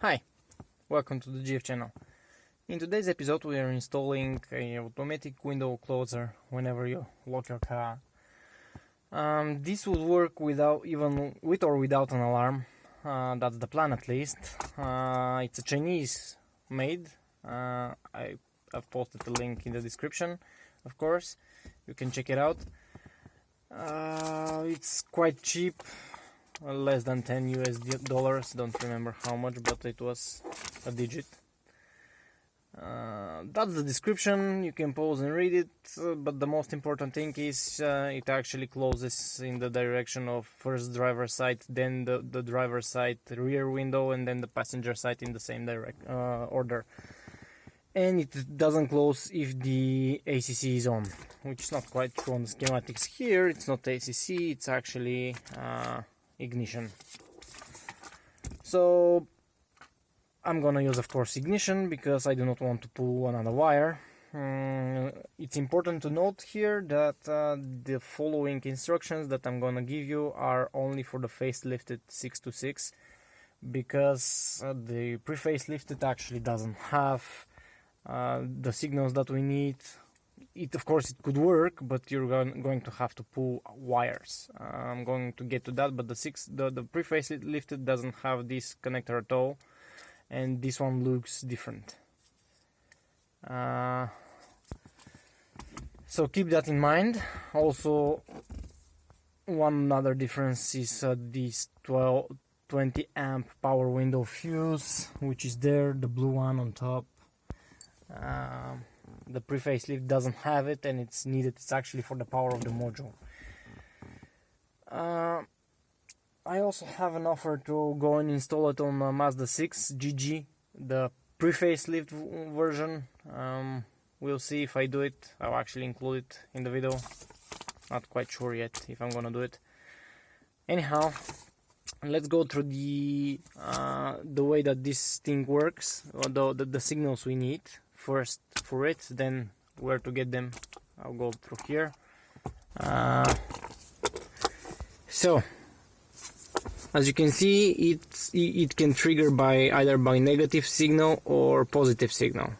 Hi, welcome to the GF channel. In today's episode we are installing a automatic window closer whenever you lock your car. This would work with or without an alarm. That's the plan at least. It's a Chinese made. I've posted the link in the description, of course. You can check it out. It's quite cheap. Less than 10 US dollars, don't remember how much, but it was a digit. That's the description, you can pause and read it, but the most important thing is it actually closes in the direction of first driver side, then the driver side rear window, and then the passenger side in the same order. And it doesn't close if the ACC is on, which is not quite true on the schematics here. It's not ACC, it's actually ignition. So I'm gonna use, of course, ignition because I do not want to pull another wire. It's important to note here that the following instructions that I'm gonna give you are only for the facelifted 626, because the pre-facelifted actually doesn't have the signals that we need. Of course it could work, but you're going to have to pull wires. I'm going to get to that, but the pre-facelifted doesn't have this connector at all, and this one looks different. So keep that in mind. Also, one other difference is this 20 amp power window fuse, which is there, the blue one on top. The pre-facelift doesn't have it, and it's needed. It's actually for the power of the module. I also have an offer to go and install it on Mazda 6 GG, the pre-facelift version. We'll see if I do it. I'll actually include it in the video. Not quite sure yet if I'm gonna do it. Anyhow, let's go through the way that this thing works, or the signals we need first for it, then where to get them. I'll go through here. So as you can see, it can trigger either by negative signal or positive signal.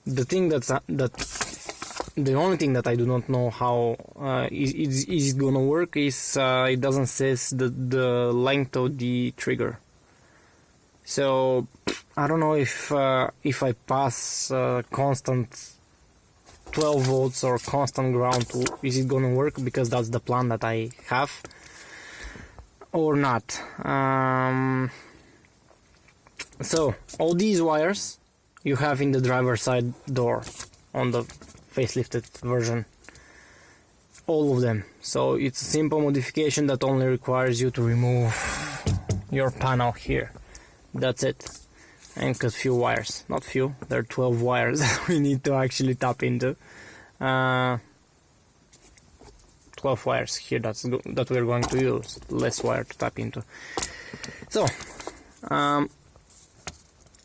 The thing the only thing that I do not know how is it gonna work is it doesn't say the length of the trigger. So I don't know if I pass constant 12 volts or constant ground, is it gonna work, because that's the plan that I have, or not. So all these wires you have in the driver's side door on the facelifted version, all of them. So it's a simple modification that only requires you to remove your panel here. That's it. And cut few wires. Not few, there are 12 wires that we need to actually tap into. 12 wires here that we're going to use. Less wire to tap into. So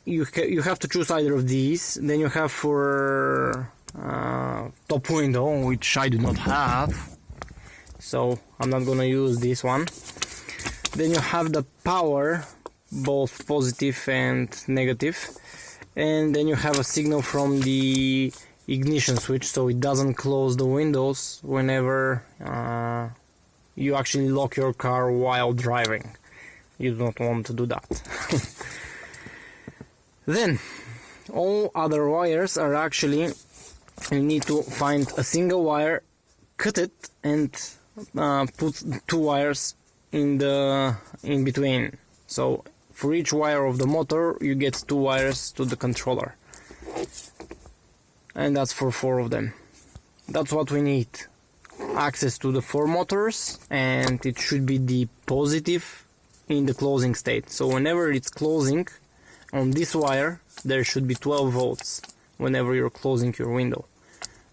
you have to choose either of these. Then you have for top window, which I do not have, so I'm not gonna use this one. Then you have the power, both positive and negative, and then you have a signal from the ignition switch, so it doesn't close the windows whenever you actually lock your car while driving. You don't want to do that. Then all other wires are actually, you need to find a single wire, cut it, and put two wires in between. So for each wire of the motor you get two wires to the controller, and that's for 4 of them. That's what we need. Access to the 4 motors, and it should be the positive in the closing state. So whenever it's closing on this wire, there should be 12 volts whenever you're closing your window.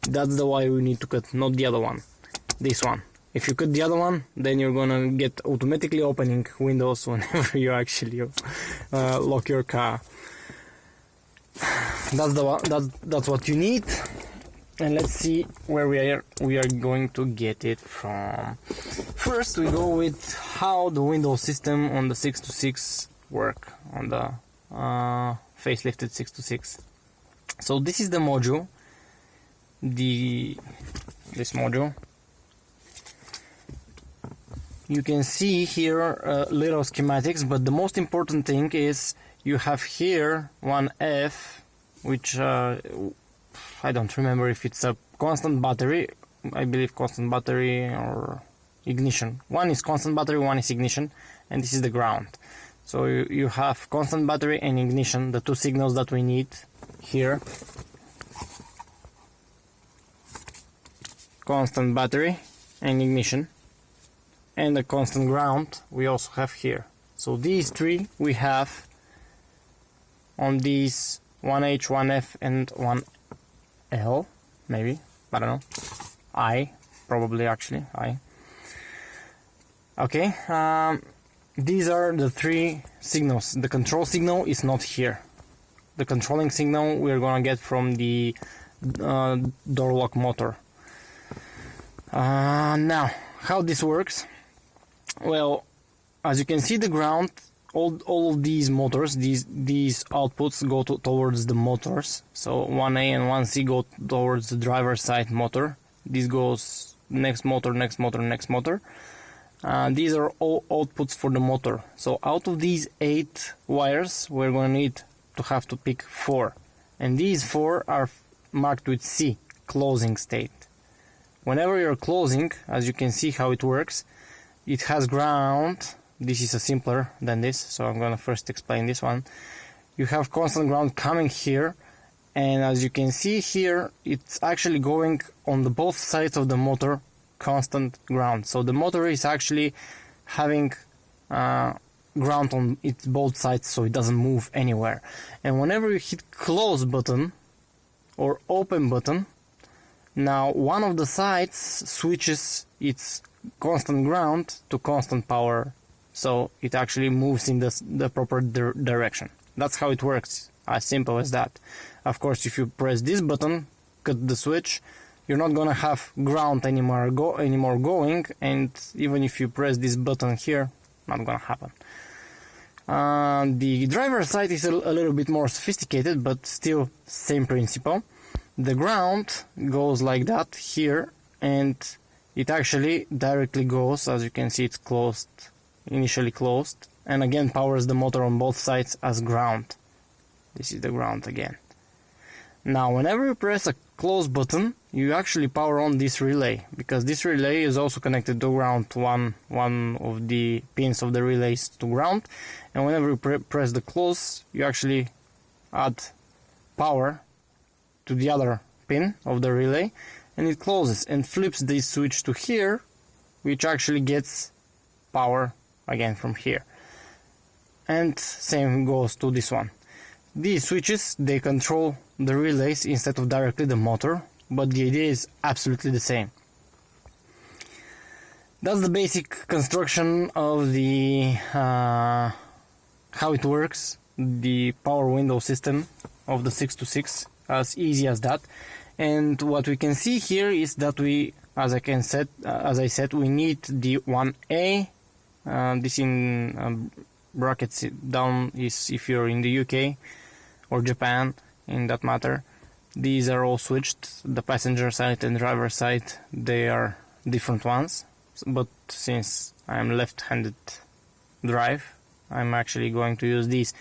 That's the wire we need to cut, not the other one, this one. If you cut the other one, then you're gonna get automatically opening windows whenever you actually lock your car. That's what you need. And let's see where we are going to get it from. First we go with how the window system on the 626 work on the facelifted 626. So this is the module, this module. You can see here little schematics, but the most important thing is you have here one F, which I don't remember if it's a constant battery. I believe constant battery or ignition. One is constant battery, one is ignition, and this is the ground. So you have constant battery and ignition, the two signals that we need here. Constant battery and ignition, and the constant ground we also have here. So these three we have on these 1H, 1F and 1L, maybe, I don't know, I, probably actually, I. Okay, these are the three signals. The control signal is not here. The controlling signal we're gonna get from the door lock motor. Now, how this works? Well, as you can see, the ground, all of these motors, these outputs go towards the motors. So 1A and 1C go towards the driver's side motor. This goes next motor, next motor, next motor. These are all outputs for the motor. So out of these 8 wires, we're going to need to have to pick 4. And these 4 are marked with C, closing state. Whenever you're closing, as you can see how it works, it has ground. This is simpler than this, so I'm going to first explain this one. You have constant ground coming here, and as you can see here, it's actually going on the both sides of the motor, constant ground. So the motor is actually having ground on its both sides, so it doesn't move anywhere. And whenever you hit close button or open button, now one of the sides switches its constant ground to constant power, so it actually moves in the proper direction. That's how it works, as simple as that. Of course, if you press this button, cut the switch, you're not gonna have ground anymore going, and even if you press this button here, not gonna happen. The driver's side is a little bit more sophisticated, but still same principle. The ground goes like that here, and it actually directly goes, as you can see, it's closed, initially closed, and again powers the motor on both sides as ground. This is the ground again. Now, whenever you press a close button, you actually power on this relay, because this relay is also connected to ground. One of the pins of the relay is to ground, and whenever you press the close, you actually add power to the other pin of the relay, and it closes and flips this switch to here, which actually gets power again from here. And same goes to this one. These switches, they control the relays instead of directly the motor, but the idea is absolutely the same. That's the basic construction of the how it works, the power window system of the 626, as easy as that. And what we can see here is that we, as I said, we need the 1A. This in brackets down is if you're in the UK or Japan, in that matter. These are all switched. The passenger side and driver side, they are different ones. But since I'm left-handed drive, I'm actually going to use these.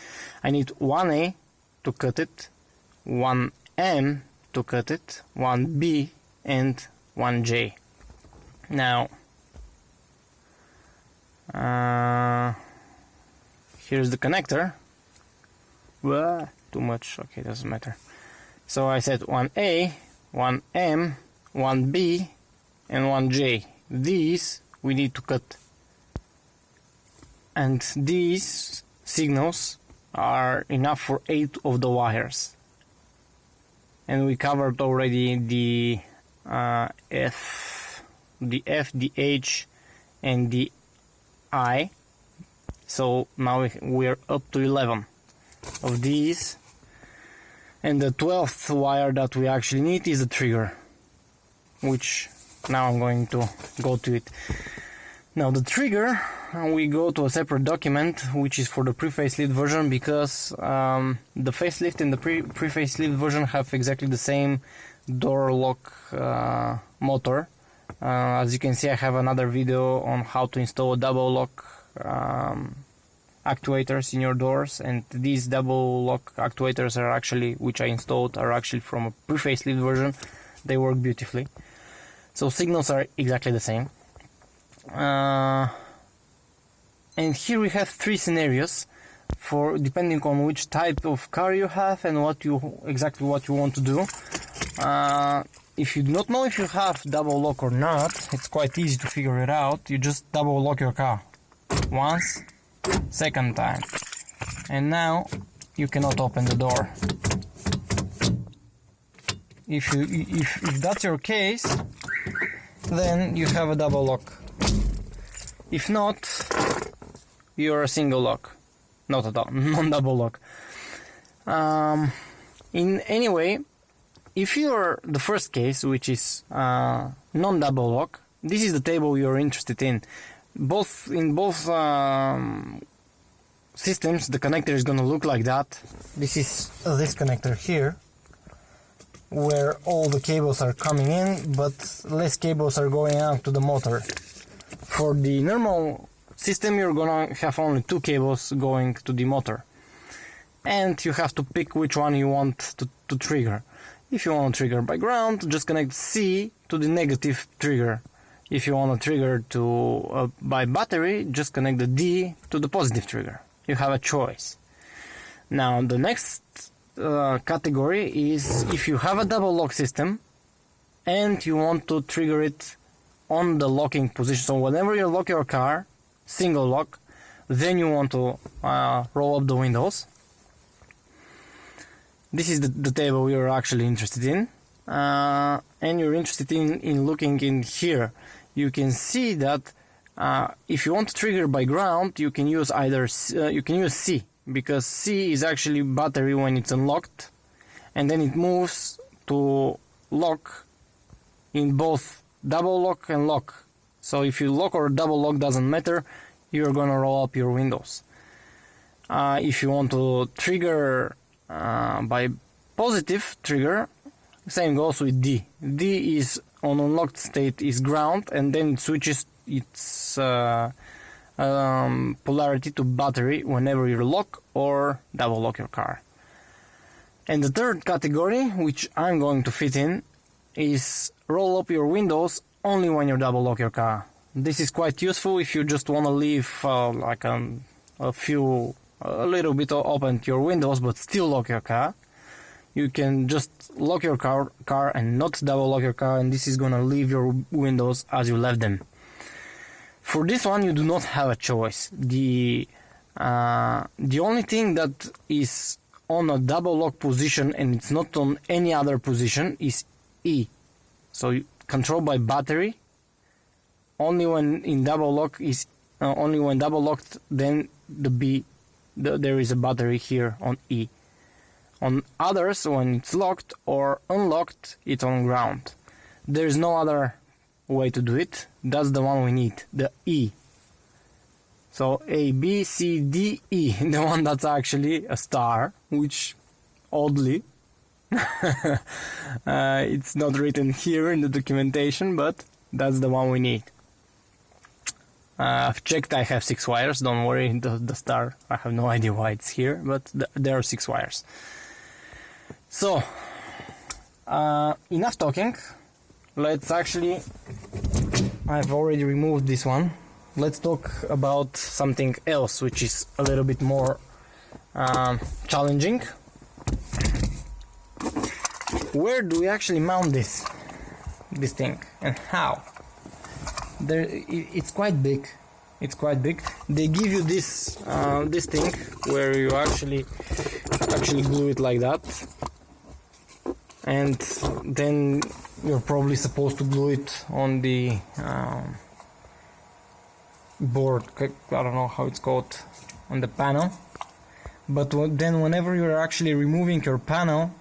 I need 1A to cut it, 1M to cut it, 1B and 1J. Now, here's the connector. Too much, okay, doesn't matter. So I said 1A, 1M, 1B and 1J. These we need to cut. And these signals are enough for 8 of the wires. And we covered already the F, the H, and the I. So now we're up to 11 of these. And the 12th wire that we actually need is the trigger, which now I'm going to go to it. Now the trigger we go to a separate document which is for the pre-facelift version, because the facelift and the pre-facelift version have exactly the same door lock motor. As you can see, I have another video on how to install a double lock actuators in your doors, and these double lock actuators are actually, which I installed, are actually from a pre-facelift version. They work beautifully. So signals are exactly the same. And here we have three scenarios for depending on which type of car you have and exactly what you want to do. If you do not know if you have double lock or not, it's quite easy to figure it out. You just double lock your car once, second time, and now you cannot open the door. If that's your case, then you have a double lock. If not, you're a single lock, not a non-double lock. Anyway, if you're the first case, which is non-double lock, this is the table you're interested in. In both systems, the connector is going to look like that. This is this connector here, where all the cables are coming in, but less cables are going out to the motor. For the normal system, you're gonna have only two cables going to the motor, and you have to pick which one you want to trigger. If you want to trigger by ground, just connect C to the negative trigger. If you want to trigger by battery, just connect the D to the positive trigger. You have a choice. Now the next category is if you have a double lock system and you want to trigger it on the locking position. So whenever you lock your car, single lock, then you want to roll up the windows. This is the table you're actually interested in, and you're interested in looking in here. You can see that if you want to trigger by ground, you can use C, because C is actually battery when it's unlocked, and then it moves to lock in both double lock and lock. So if you lock or double lock, doesn't matter, you're gonna roll up your windows. If you want to trigger by positive trigger, same goes with D. D is on unlocked state is ground, and then it switches its polarity to battery whenever you lock or double lock your car. And the third category, which I'm going to fit in, is roll up your windows only when you double lock your car. This is quite useful if you just want to leave like a little bit open your windows but still lock your car. You can just lock your car and not double lock your car, and this is gonna leave your windows as you left them. For this one, you do not have a choice. The only thing that is on a double lock position and it's not on any other position is E. So control by battery. Only when in double lock is only when double locked, then the B. There is a battery here on E. On others, when it's locked or unlocked, it's on ground. There is no other way to do it. That's the one we need, the E. So A, B, C, D, E, the one that's actually a star, which oddly it's not written here in the documentation, but that's the one we need. I've checked, I have 6 wires, don't worry, the star, I have no idea why it's here, but there are 6 wires. So, enough talking. Let's actually, I've already removed this one. Let's talk about something else, which is a little bit more challenging. Where do we actually mount this thing, and how? It's quite big. It's quite big. They give you this thing where you actually glue it like that, and then you're probably supposed to glue it on the board. I don't know how it's called, on the panel. But then whenever you're actually removing your panel,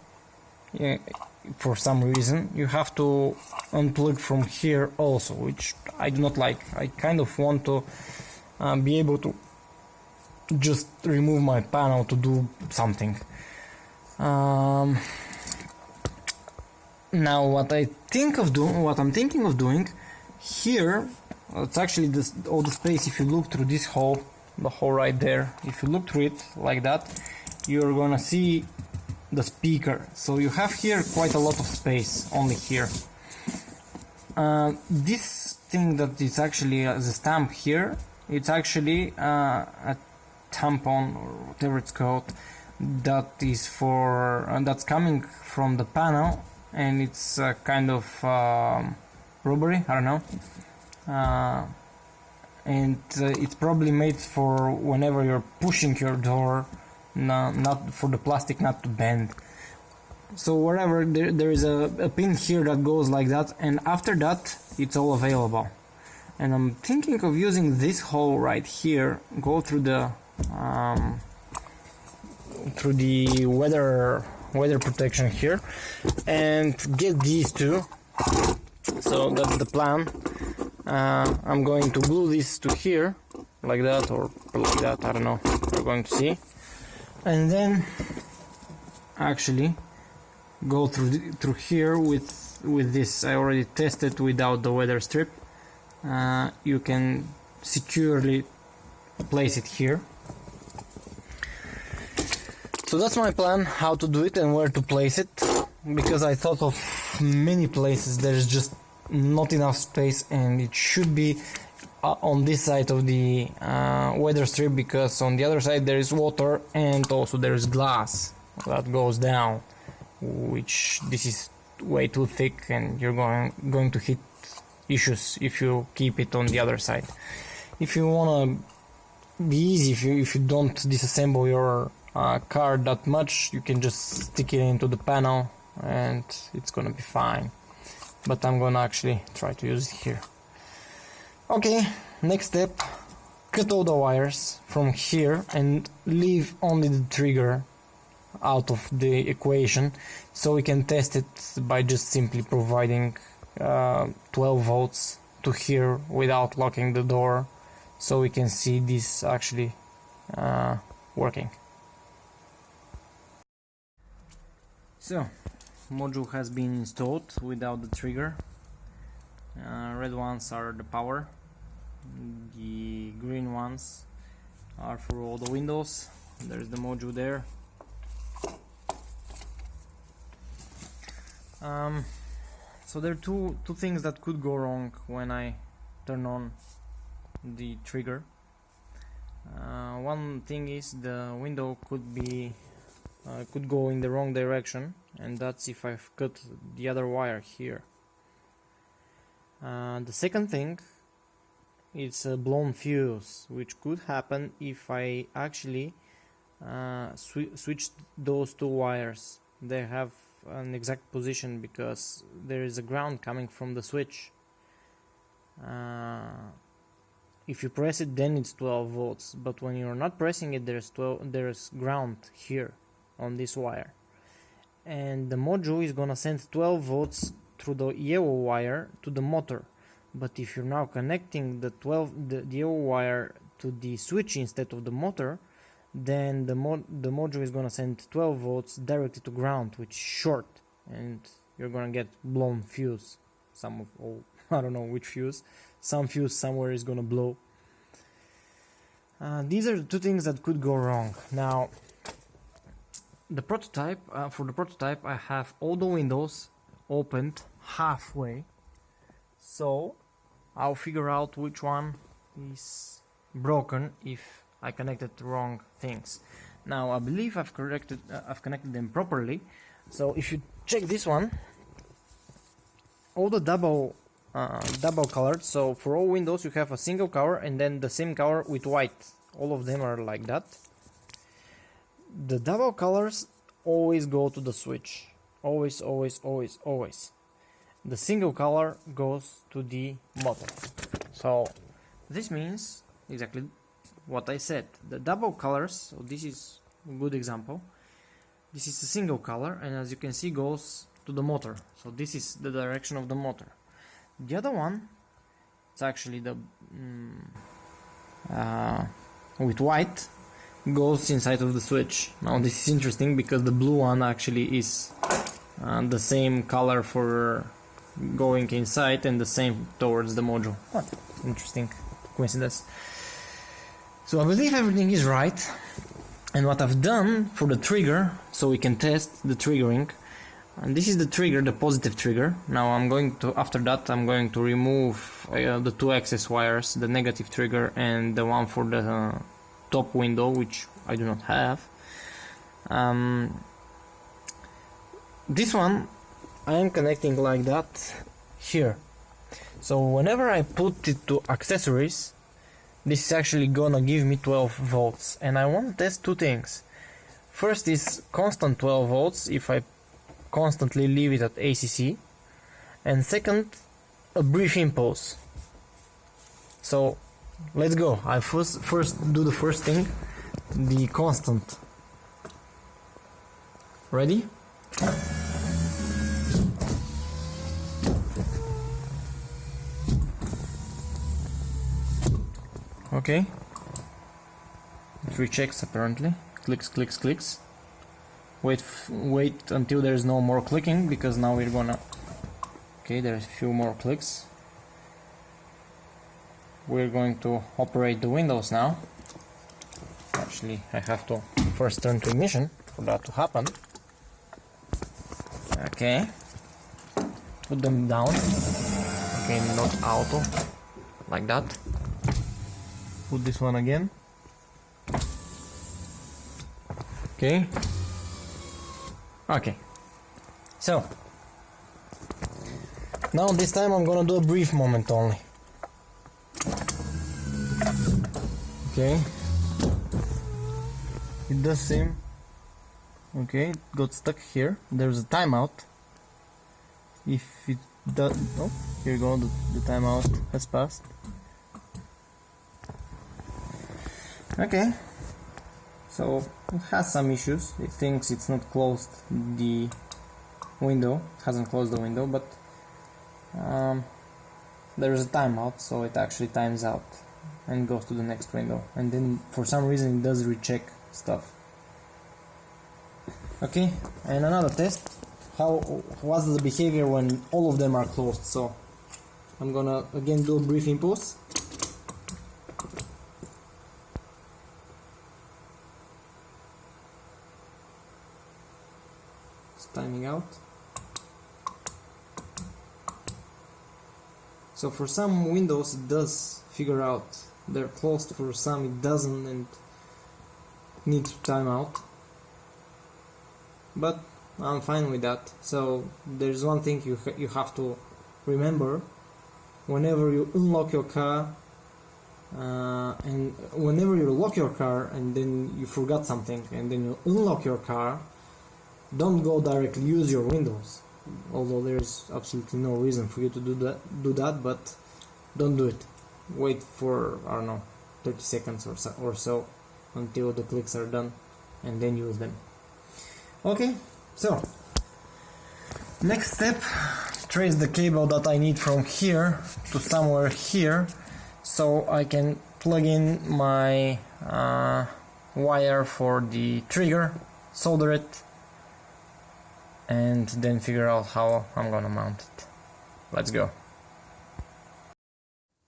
for some reason, you have to unplug from here also, which I do not like. I kind of want to be able to just remove my panel to do something. Now what I'm thinking of doing here, it's actually all the space. If you look through this hole, the hole right there, if you look through it like that, you're gonna see the speaker. So you have here quite a lot of space only here. This thing that is actually the stamp here, it's actually a tampon or whatever it's called, that is for that's coming from the panel, and it's kind of rubbery, I don't know, and it's probably made for whenever you're pushing your door, not for the plastic not to bend. So wherever there is a pin here that goes like that, and after that it's all available. And I'm thinking of using this hole right here, go through the weather protection here, and get these two. So that's the plan. I'm going to glue this to here like that, or like that, I don't know, we're going to see, and then actually go through here with this. I already tested without the weather strip. You can securely place it here. So that's my plan, how to do it and where to place it, because I thought of many places. There's just not enough space, and it should be on this side of the weather strip, because on the other side there is water, and also there is glass that goes down, which this is way too thick, and you're going to hit issues if you keep it on the other side. If you wanna be easy, if you don't disassemble your car that much, you can just stick it into the panel and it's gonna be fine. But I'm gonna actually try to use it here. Okay, next step, cut all the wires from here and leave only the trigger out of the equation, so we can test it by just simply providing 12 volts to here without locking the door, so we can see this actually working. So, module has been installed without the trigger. Red ones are the power, the green ones are for all the windows. There's the module there. So there are two things that could go wrong when I turn on the trigger. One thing is the window could go in the wrong direction, and that's if I've cut the other wire here. The second thing, it's a blown fuse, which could happen if I actually switch those two wires. They have an exact position because there is a ground coming from the switch. If you press it, then it's 12 volts, but when you're not pressing it, there's ground here on this wire, and the module is gonna send 12 volts through the yellow wire to the motor. But if you're now connecting the yellow wire to the switch instead of the motor, then the module is gonna send 12 volts directly to ground, which is short, and you're gonna get blown fuse. I don't know which fuse. Some fuse somewhere is gonna blow. These are the two things that could go wrong. Now, the prototype, for the prototype, I have all the windows opened halfway, so I'll figure out which one is broken if I connected the wrong things. Now I believe I've connected them properly. So if you check this one, all the double colored. So for all windows you have a single color and then the same color with white. All of them are like that. The double colors always go to the switch. Always, always, always, always. The single color goes to the motor. So this means exactly what I said. The double colors, so this is a good example. This is a single color, and as you can see goes to the motor. So this is the direction of the motor. The other one, it's actually with white goes inside of the switch. Now this is interesting because the blue one actually is the same color for going inside and the same towards the module. What interesting coincidence. So I believe everything is right, and what I've done for the trigger, so we can test the triggering, and this is the trigger, the positive trigger. Now I'm going to, after that I'm going to remove the two access wires, the negative trigger and the one for the top window, which I do not have. This one I am connecting like that here. So whenever I put it to accessories, this is actually gonna give me 12 volts, and I want to test two things. First is constant 12 volts if I constantly leave it at ACC, and second, a brief impulse. So let's go. I first do the first thing, the constant. Ready? Okay, it rechecks apparently. Clicks, clicks, clicks. Wait until there's no more clicking, because now we're gonna... Okay, there's a few more clicks. We're going to operate the windows now. Actually, I have to first turn to ignition for that to happen. Okay, put them down. Okay, not auto, like that. Put this one again. Okay. Okay. So now this time I'm gonna do a brief moment only. Okay. It does seem... Okay, it got stuck here. There's a timeout. If it does... Oh, here you go, the timeout has passed. Okay, so it has some issues. It thinks it's not closed the window, it hasn't closed the window, but there is a timeout, so it actually times out and goes to the next window, and then for some reason it does recheck stuff. Okay, and another test, what's the behavior when all of them are closed. So I'm gonna again do a brief impulse. Timing out. So for some windows it does figure out they're closed, for some it doesn't and needs to time out, but I'm fine with that. So there's one thing you have to remember: whenever you unlock your car and whenever you lock your car and then you forgot something and then you unlock your car, don't go directly use your windows, although there's absolutely no reason for you to do that, but don't do it. Wait for, I don't know, 30 seconds or so until the clicks are done, and then use them. Okay, so next step, trace the cable that I need from here to somewhere here, so I can plug in my wire for the trigger, solder it, and then figure out how I'm gonna mount it. Let's go.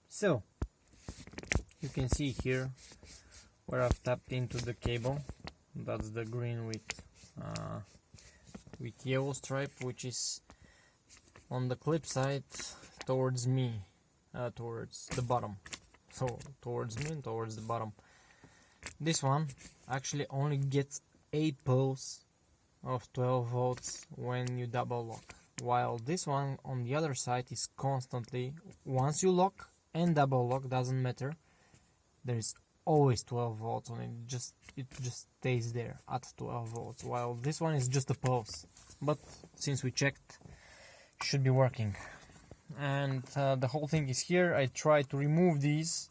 So you can see here where I've tapped into the cable. That's the green with yellow stripe, which is on the clip side towards me, towards the bottom. So towards me and towards the bottom. This one actually only gets 8 pulse of 12 volts when you double lock, while this one on the other side is constantly, once you lock and double lock, doesn't matter, there is always 12 volts on it. It just stays there at 12 volts, while this one is just a pulse, but since we checked, should be working. And the whole thing is here. I tried to remove these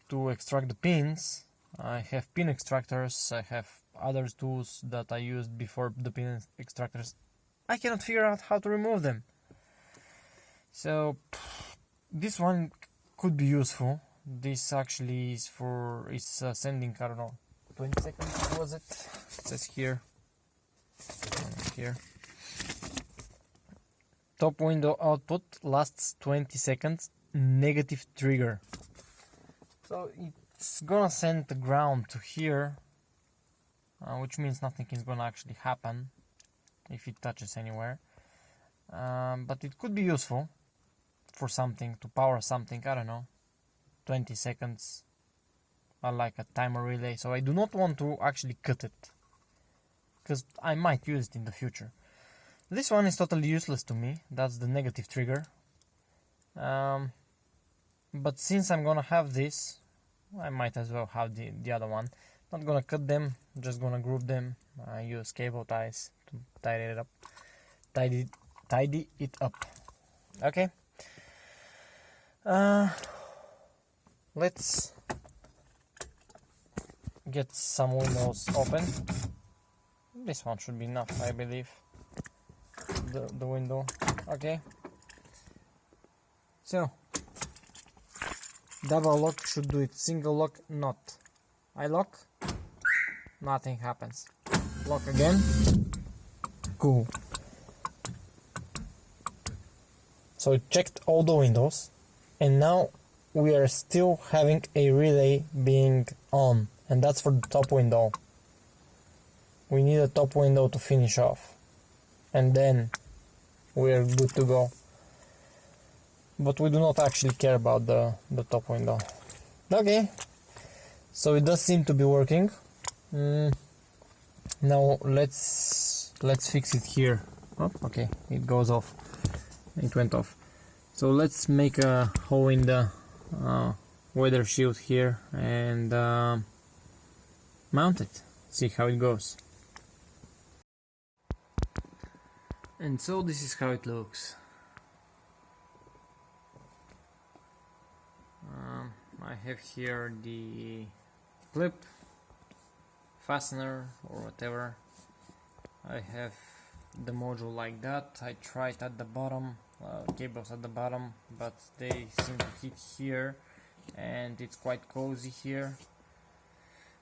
to extract the pins. I have pin extractors, I have other tools that I used before the pin extractors. I cannot figure out how to remove them. So this one could be useful, This actually is for sending, I don't know, 20 seconds was it? It says here. Here. Top window output lasts 20 seconds, negative trigger. So it's gonna send the ground to here, which means nothing is gonna actually happen if it touches anywhere. But it could be useful for something, to power something, I don't know. 20 seconds, like a timer relay. So I do not want to actually cut it, because I might use it in the future. This one is totally useless to me, that's the negative trigger. But since I'm gonna have this, I might as well have the other one. Not gonna cut them, just gonna group them. I use cable ties to tidy it up. Tidy it up. Okay. Let's get some windows open. This one should be enough, I believe. The window. Okay. So double lock should do it. Single lock, not. I lock, nothing happens. Lock again. Cool. So it checked all the windows, and now we are still having a relay being on, and that's for the top window. We need a top window to finish off, and then we are good to go. But we do not actually care about the top window. Okay, so it does seem to be working. Now let's fix it here. Oh, okay, it goes off. It went off. So let's make a hole in the weather shield here and mount it. See how it goes. And so this is how it looks. I have here the clip, fastener or whatever. I have the module like that. I tried at the bottom, cables at the bottom, but they seem to hit here, and it's quite cozy here,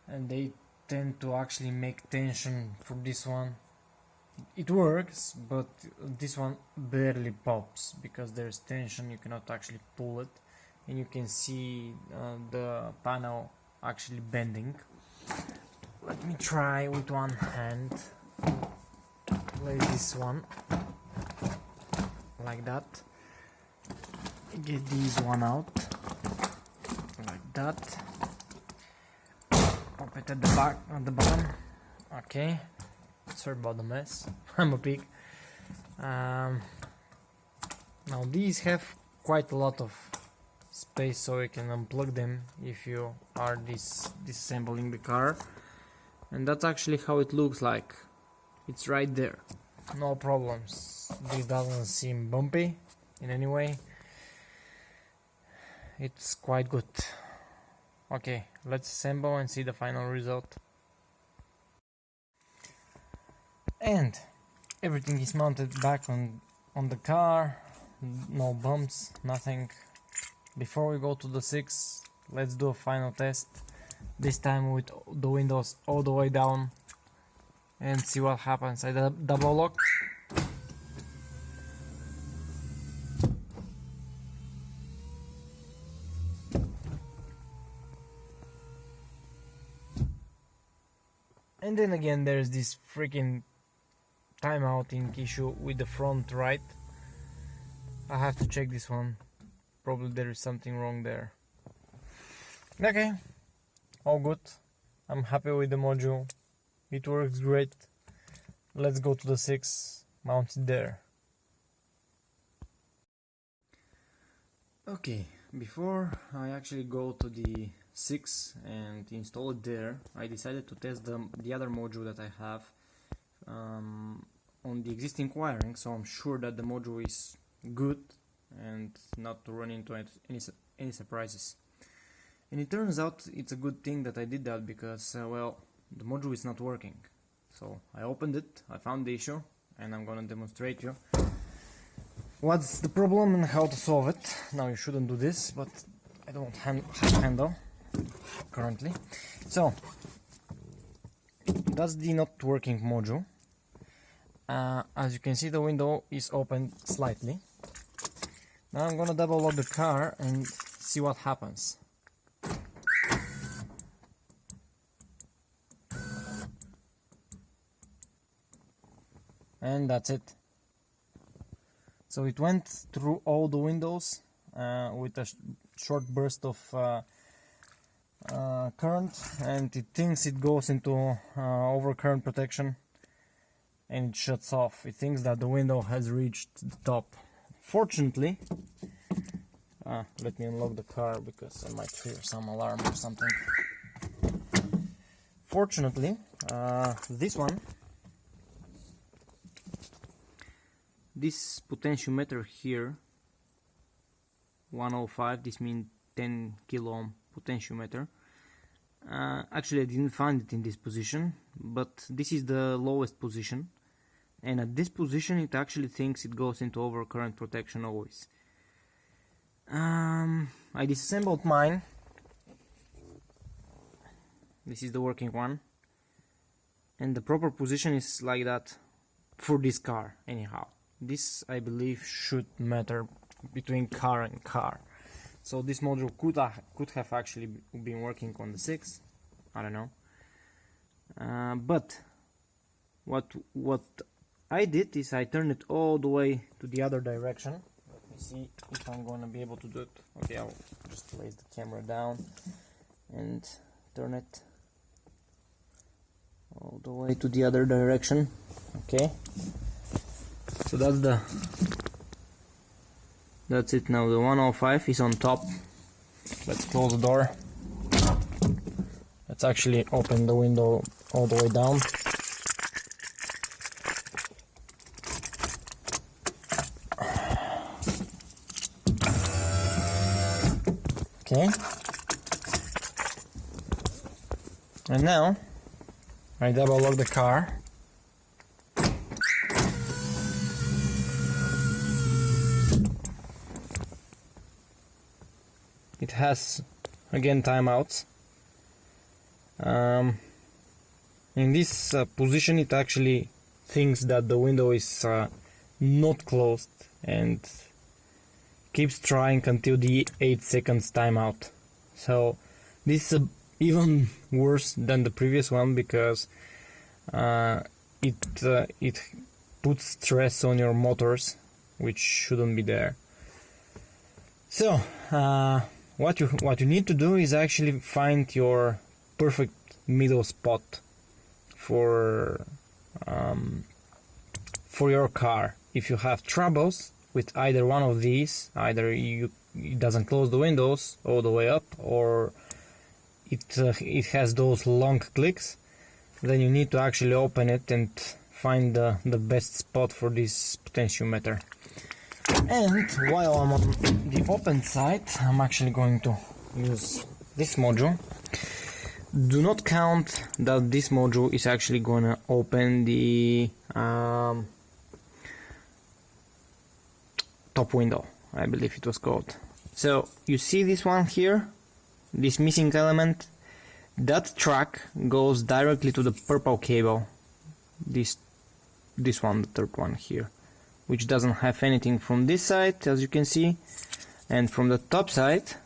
and they tend to actually make tension for this one. It works, but this one barely pops because there's tension. You cannot actually pull it, and you can see the panel actually bending. Let me try with one hand. Place this one like that. Get this one out like that. Pop it at the back, at the bottom. Okay. Sorry about the mess. I'm a pig. Now these have quite a lot of space, so you can unplug them if you are disassembling the car, and that's actually how it looks like. It's right there, no problems. This doesn't seem bumpy in any way. It's quite good. Okay, let's assemble and see the final result. And everything is mounted back on the car. No bumps, nothing. Before we go to the 6, let's do a final test, this time with the windows all the way down, and see what happens. I double lock. And then again there's this freaking timeouting issue with the front right. I have to check this one. Probably there is something wrong there. Okay, all good. I'm happy with the module. It works great. Let's go to the 6, mount it there. Okay, before I actually go to the 6 and install it there, I decided to test the other module that I have on the existing wiring, so I'm sure that the module is good and not to run into any surprises. And it turns out it's a good thing that I did that, because well, the module is not working. So I opened it, I found the issue, and I'm gonna demonstrate you what's the problem and how to solve it. Now you shouldn't do this, but I don't have handle currently. So that's the not working module. As you can see, the window is open slightly. Now I'm gonna double lock the car and see what happens. And that's it. So it went through all the windows with a short burst of current, and it thinks it goes into overcurrent protection and it shuts off. It thinks that the window has reached the top. Fortunately, let me unlock the car because I might hear some alarm or something. Fortunately, this potentiometer here, 105, this means 10 kilo ohm potentiometer. Actually, I didn't find it in this position, but this is the lowest position, and at this position it actually thinks it goes into overcurrent protection always. I disassembled mine. This is the working one, and the proper position is like that for this car anyhow. This, I believe, should matter between car and car. So this module could have actually been working on the 6. I don't know. But what I did is I turned it all the way to the other direction. Let me see if I'm gonna be able to do it. Okay, I'll just place the camera down and turn it all the way to the other direction. Okay. So that's it now. The 105 is on top. Let's close the door. Let's actually open the window all the way down. Okay. And now I double lock the car. It has again timeouts. In this position it actually thinks that the window is not closed and keeps trying until the 8 seconds timeout. So this is even worse than the previous one because it puts stress on your motors, which shouldn't be there. So what you need to do is actually find your perfect middle spot for your car. If you have troubles with either one of these, either it doesn't close the windows all the way up, or it has those long clicks, then you need to actually open it and find the best spot for this potentiometer. And while I'm on the open side, I'm actually going to use this module. Do not count that this module is actually gonna open the top window, I believe it was called. So you see this one here, this missing element, that track goes directly to the purple cable, this one, the third one here, which doesn't have anything from this side, as you can see, and from the top side,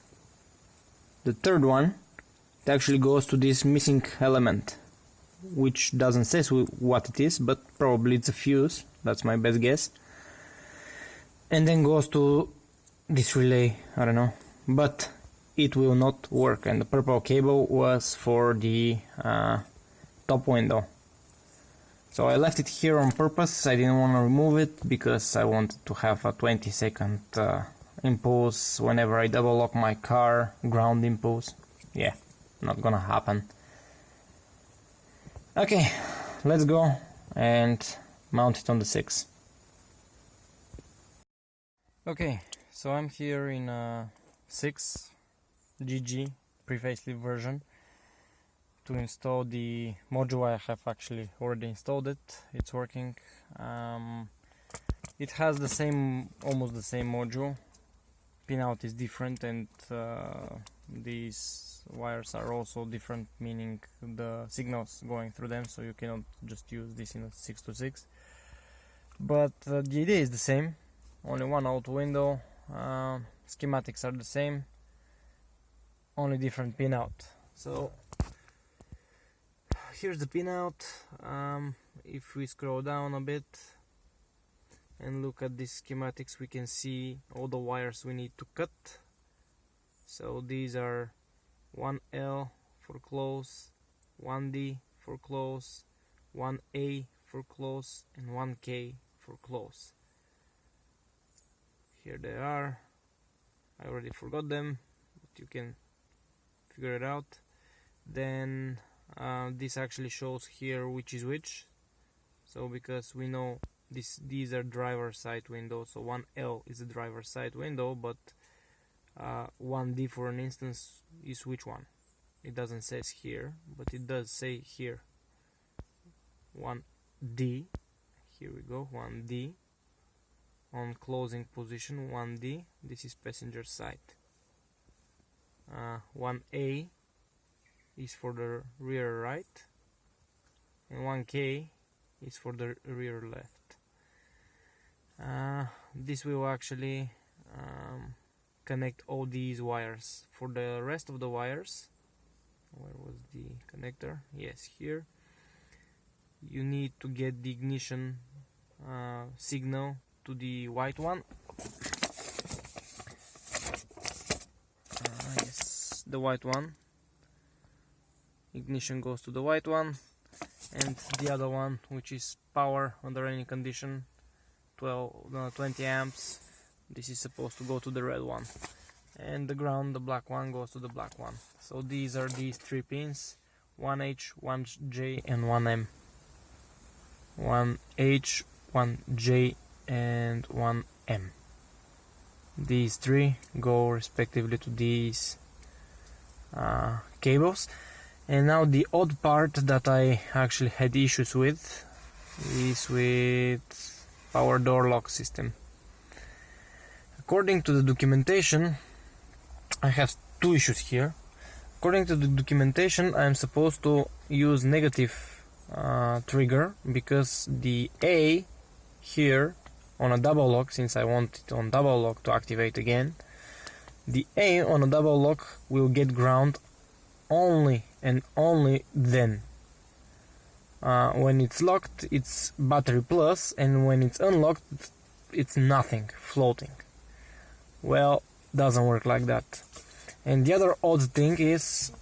the third one, it actually goes to this missing element, which doesn't say what it is, but probably it's a fuse, that's my best guess, and then goes to this relay, I don't know, but it will not work, and the purple cable was for the top window. So I left it here on purpose. I didn't want to remove it because I wanted to have a 20-second impulse whenever I double lock my car, ground impulse. Yeah, not gonna happen. Okay, let's go and mount it on the 6. Okay, so I'm here in 6 GG pre-facelift version to install the module. I have actually already installed it. It's working. It has the same, almost the same module, pinout is different, and these wires are also different, meaning the signals going through them, so you cannot just use this in a 6 to 6. But the idea is the same, only one auto window, schematics are the same, only different pinout. So here's the pinout. If we scroll down a bit and look at these schematics, we can see all the wires we need to cut. So these are 1L for close, 1D for close, 1A for close, and 1K for close. Here they are. I already forgot them, but you can figure it out. Then this actually shows here which is which. So because we know these are driver side windows, so 1L is the driver side window, but 1D, for an instance, is which one? It doesn't say here, but it does say here 1D. Here we go, 1D on closing position, 1D. This is passenger side. 1A is for the rear right, and 1K is for the rear left. This will actually connect all these wires. For the rest of the wires, where was the connector? Yes, here. You need to get the ignition signal to the white one. Yes, the white one. Ignition goes to the white one, and the other one, which is power under any condition, 20 amps, this is supposed to go to the red one, and the ground, the black one, goes to the black one. So these are these three pins: 1H, 1J, and 1M. 1H, 1J, and 1M. These three go respectively to these cables. And now the odd part that I actually had issues with is with power door lock system. According to the documentation, I have two issues here. According to the documentation, I am supposed to use negative trigger, because the A here on a double lock, since I want it on double lock to activate again, the A on a double lock will get ground only and only then. When it's locked, it's battery plus, and when it's unlocked, it's nothing, floating. Well, doesn't work like that. And the other odd thing is,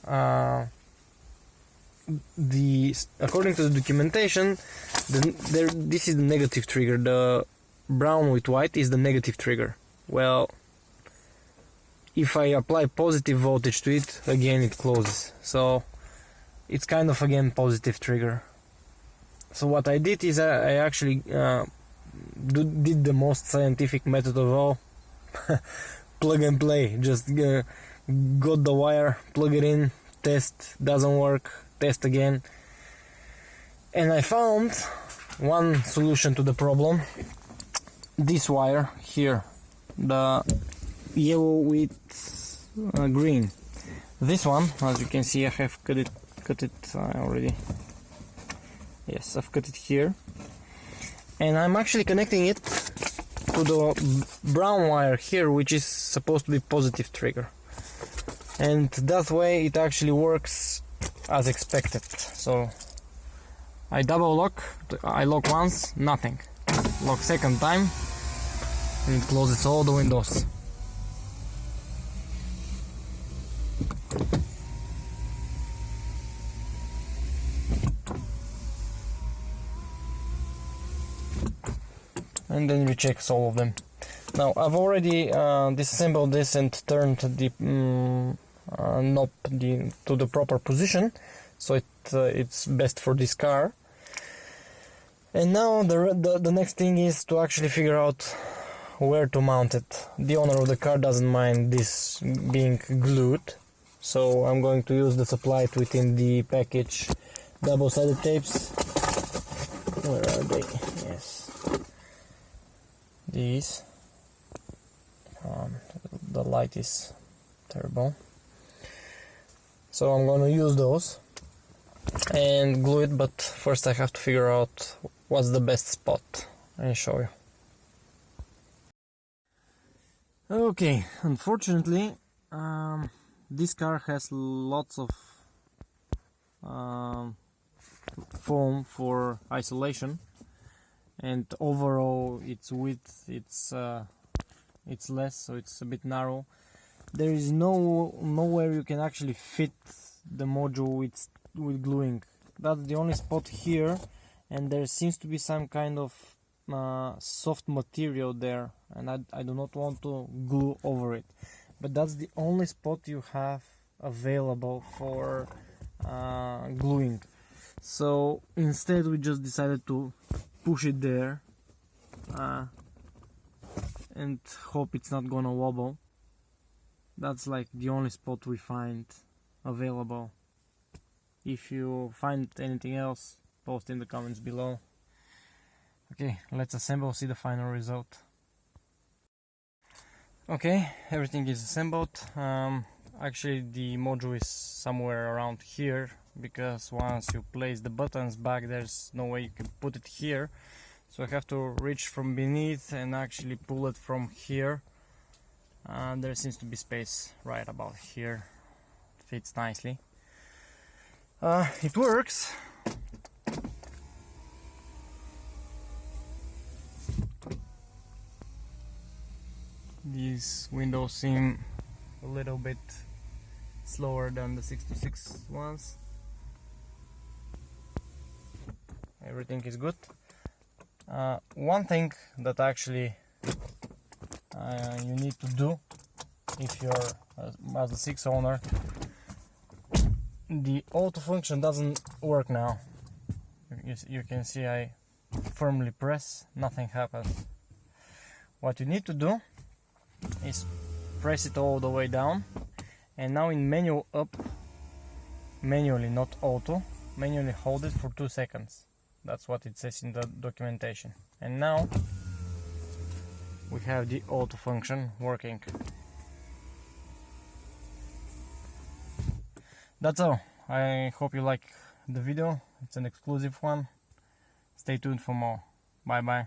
according to the documentation, this is the negative trigger. The brown with white is the negative trigger. Well, if I apply positive voltage to it, again it closes. So it's kind of again positive trigger. So what I did is I actually did the most scientific method of all. Plug and play. Just got the wire, plug it in, test, doesn't work, test again. And I found one solution to the problem. This wire here, the yellow with green. This one, as you can see, I have cut it already. Yes, I've cut it here, and I'm actually connecting it to the brown wire here, which is supposed to be positive trigger, and that way it actually works as expected. So I double lock, I lock once, nothing, lock second time, and it closes all the windows. And then rechecks all of them. Now I've already disassembled this and turned the knob to the proper position, so it's best for this car. And now the next thing is to actually figure out where to mount it. The owner of the car doesn't mind this being glued, so I'm going to use the supplied within the package double-sided tapes. Where are they? Yes. These. the light is terrible. So I'm gonna use those and glue it, but first I have to figure out what's the best spot and show you. Okay, unfortunately this car has lots of foam for isolation, and overall its width it's less, so it's a bit narrow. There is nowhere you can actually fit the module with gluing. That's the only spot here, and there seems to be some kind of soft material there, and I do not want to glue over it. But that's the only spot you have available for gluing. So instead we just decided to push it there and hope it's not gonna wobble. That's like the only spot we find available. If you find anything else, post in the comments below. Okay, let's assemble, see the final result. Okay, everything is assembled. Actually the module is somewhere around here, because once you place the buttons back, there's no way you can put it here. So I have to reach from beneath and actually pull it from here. There seems to be space right about here. It fits nicely. It works. These windows seem a little bit slower than the 626 ones. Everything is good. One thing that actually you need to do if you're a Mazda 6 owner, the auto function doesn't work now. You can see I firmly press, nothing happens. What you need to do is press it all the way down, and now in manual up, manually, not auto, manually hold it for 2 seconds. That's what it says in the documentation. And now we have the auto function working. That's all. I hope you like the video. It's an exclusive one. Stay tuned for more. Bye bye.